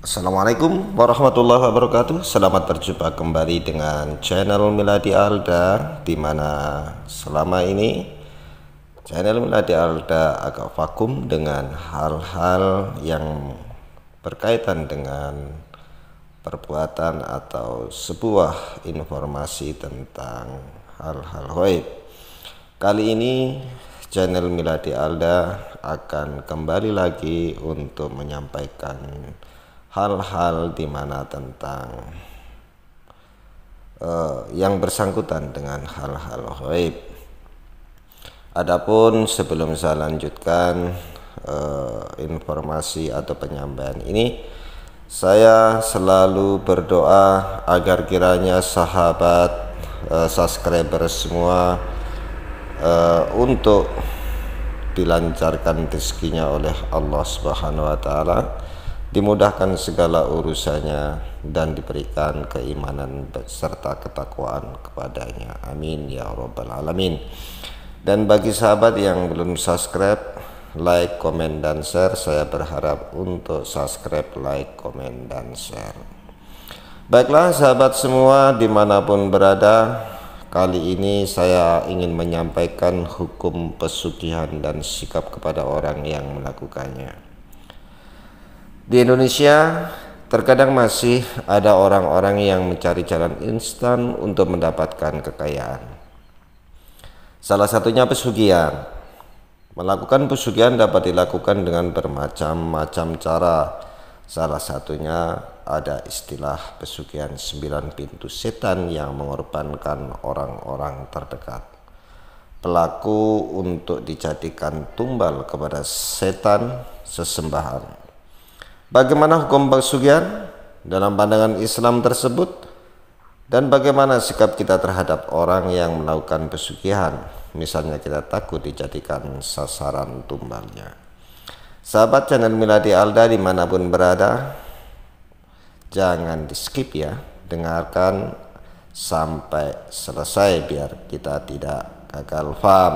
Assalamualaikum warahmatullahi wabarakatuh. Selamat berjumpa kembali dengan channel Miladi Alda, di mana selama ini channel Miladi Alda agak vakum dengan hal-hal yang berkaitan dengan perbuatan atau sebuah informasi tentang hal-hal gaib. Kali ini channel Miladi Alda akan kembali lagi untuk menyampaikan hal-hal di mana tentang yang bersangkutan dengan hal-hal gaib. Adapun sebelum saya lanjutkan informasi atau penyampaian ini, saya selalu berdoa agar kiranya sahabat subscriber semua untuk dilancarkan rezekinya oleh Allah Subhanahu wa taala, dimudahkan segala urusannya, dan diberikan keimanan serta ketakwaan kepadanya. Amin ya rabbal alamin. Dan bagi sahabat yang belum subscribe, like, komen, dan share, saya berharap untuk subscribe, like, komen, dan share. Baiklah sahabat semua dimanapun berada, kali ini saya ingin menyampaikan hukum pesugihan dan sikap kepada orang yang melakukannya. Di Indonesia terkadang masih ada orang-orang yang mencari jalan instan untuk mendapatkan kekayaan. Salah satunya pesugihan. Melakukan pesugihan dapat dilakukan dengan bermacam-macam cara. Salah satunya ada istilah pesugihan 9 pintu setan yang mengorbankan orang-orang terdekat. Pelaku untuk dijadikan tumbal kepada setan sesembahan. Bagaimana hukum pesugihan dalam pandangan Islam tersebut, dan bagaimana sikap kita terhadap orang yang melakukan pesugihan, misalnya kita takut dijadikan sasaran tumbalnya. Sahabat channel Miladi Alda dimanapun berada, jangan di skip ya, dengarkan sampai selesai biar kita tidak gagal paham.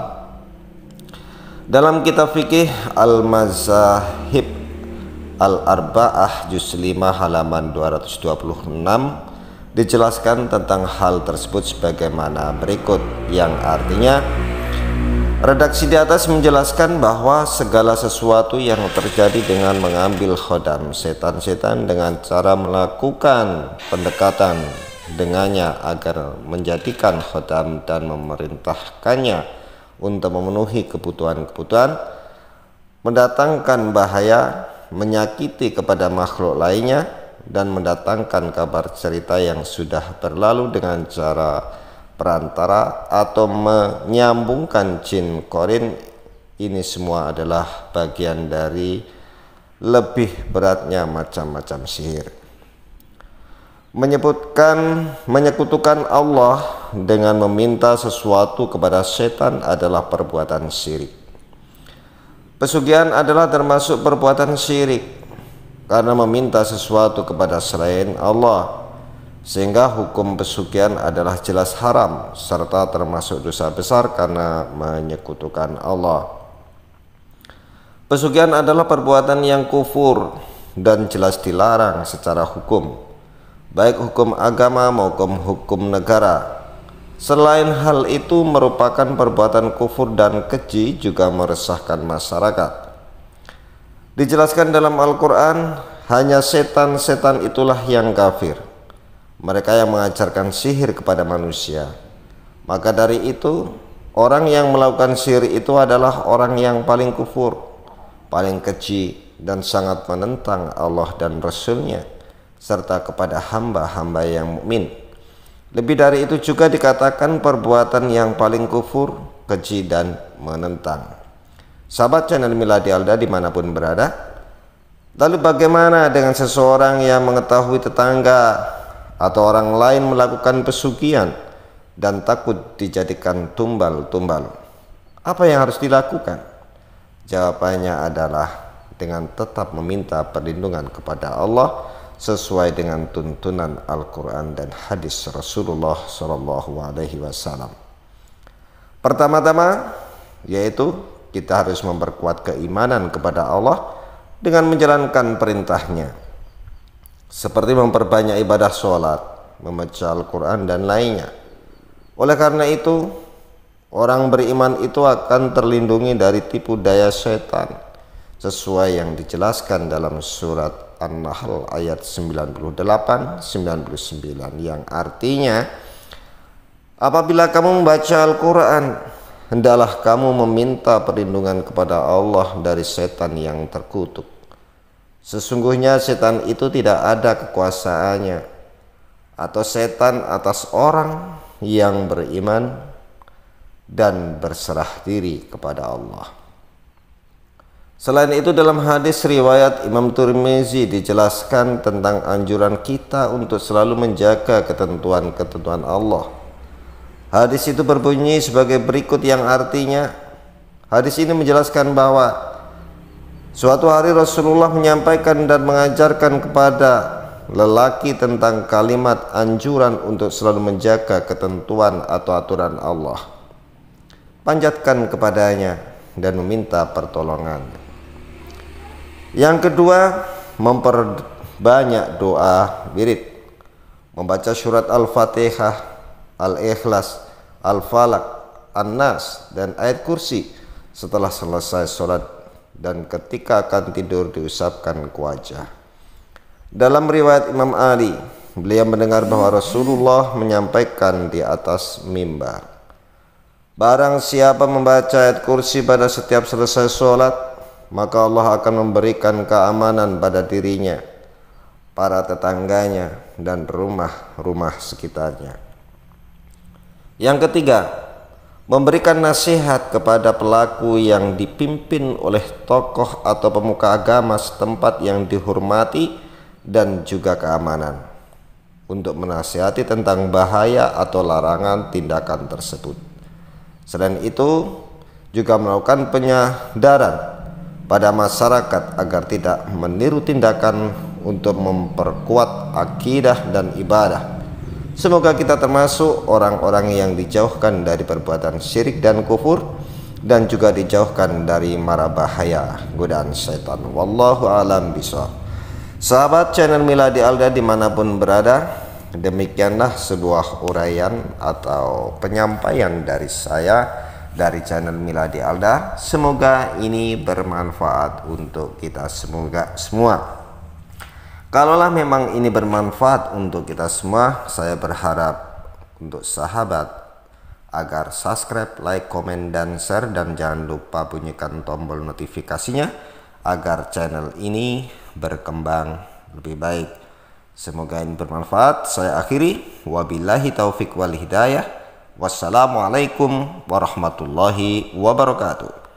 Dalam kitab fikih Al-Mazahib Al-Arba'ah juz 5 halaman 226 dijelaskan tentang hal tersebut sebagaimana berikut, yang artinya redaksi di atas menjelaskan bahwa segala sesuatu yang terjadi dengan mengambil khodam setan-setan dengan cara melakukan pendekatan dengannya agar menjadikan khodam dan memerintahkannya untuk memenuhi kebutuhan-kebutuhan, mendatangkan bahaya, menyakiti kepada makhluk lainnya, dan mendatangkan kabar cerita yang sudah berlalu dengan cara perantara atau menyambungkan jin korin. Ini semua adalah bagian dari lebih beratnya macam-macam sihir. Menyekutukan Allah dengan meminta sesuatu kepada setan adalah perbuatan syirik. Pesugihan adalah termasuk perbuatan syirik karena meminta sesuatu kepada selain Allah, sehingga hukum pesugihan adalah jelas haram serta termasuk dosa besar karena menyekutukan Allah. Pesugihan adalah perbuatan yang kufur dan jelas dilarang secara hukum, baik hukum agama maupun hukum negara. Selain hal itu merupakan perbuatan kufur dan keji, juga meresahkan masyarakat. Dijelaskan dalam Al-Quran, hanya setan-setan itulah yang kafir, mereka yang mengajarkan sihir kepada manusia. Maka dari itu, orang yang melakukan sihir itu adalah orang yang paling kufur, paling keji, dan sangat menentang Allah dan Rasul-Nya serta kepada hamba-hamba yang mukmin. Lebih dari itu juga dikatakan perbuatan yang paling kufur, keji, dan menentang. Sahabat channel Miladi Alda dimanapun berada, lalu bagaimana dengan seseorang yang mengetahui tetangga atau orang lain melakukan pesugihan dan takut dijadikan tumbal-tumbal? Apa yang harus dilakukan? Jawabannya adalah dengan tetap meminta perlindungan kepada Allah sesuai dengan tuntunan Al-Quran dan hadis Rasulullah SAW. Pertama-tama yaitu kita harus memperkuat keimanan kepada Allah dengan menjalankan perintahnya. seperti memperbanyak ibadah sholat, membaca Al-Quran dan lainnya. Oleh karena itu, orang beriman itu akan terlindungi dari tipu daya setan sesuai yang dijelaskan dalam surat An-Nahl ayat 98-99 yang artinya, apabila kamu membaca Al-Quran, hendaklah kamu meminta perlindungan kepada Allah dari setan yang terkutuk. Sesungguhnya setan itu tidak ada kekuasaannya atau setan atas orang yang beriman dan berserah diri kepada Allah. Selain itu, dalam hadis riwayat Imam Tirmizi dijelaskan tentang anjuran kita untuk selalu menjaga ketentuan-ketentuan Allah. Hadis itu berbunyi sebagai berikut yang artinya, hadis ini menjelaskan bahwa suatu hari Rasulullah menyampaikan dan mengajarkan kepada lelaki tentang kalimat anjuran untuk selalu menjaga ketentuan atau aturan Allah. Panjatkan kepadanya dan meminta pertolongan. Yang kedua, memperbanyak doa wirid, membaca surat Al-Fatihah, Al-Ikhlas, Al-Falaq, An-Nas dan ayat kursi setelah selesai sholat dan ketika akan tidur diusapkan ke wajah. Dalam riwayat Imam Ali, beliau mendengar bahwa Rasulullah menyampaikan di atas mimbar, barang siapa membaca ayat kursi pada setiap selesai sholat, maka Allah akan memberikan keamanan pada dirinya, para tetangganya, dan rumah-rumah sekitarnya. Yang ketiga, memberikan nasihat kepada pelaku yang dipimpin oleh tokoh atau pemuka agama setempat yang dihormati dan juga keamanan, untuk menasihati tentang bahaya atau larangan tindakan tersebut. Selain itu, juga melakukan penyadaran pada masyarakat agar tidak meniru tindakan untuk memperkuat akidah dan ibadah. Semoga kita termasuk orang-orang yang dijauhkan dari perbuatan syirik dan kufur, dan juga dijauhkan dari mara bahaya godaan syaitan. Wallahu a'lam bishawab. Sahabat channel Miladi Alda dimanapun berada, demikianlah sebuah uraian atau penyampaian dari saya dari channel Miladi Alda. Semoga ini bermanfaat untuk kita semua. Kalaulah memang ini bermanfaat untuk kita semua, saya berharap untuk sahabat agar subscribe, like, komen, dan share, dan jangan lupa bunyikan tombol notifikasinya agar channel ini berkembang lebih baik. Semoga ini bermanfaat. Saya akhiri, wabillahi taufik wal hidayah. Wassalamualaikum warahmatullahi wabarakatuh.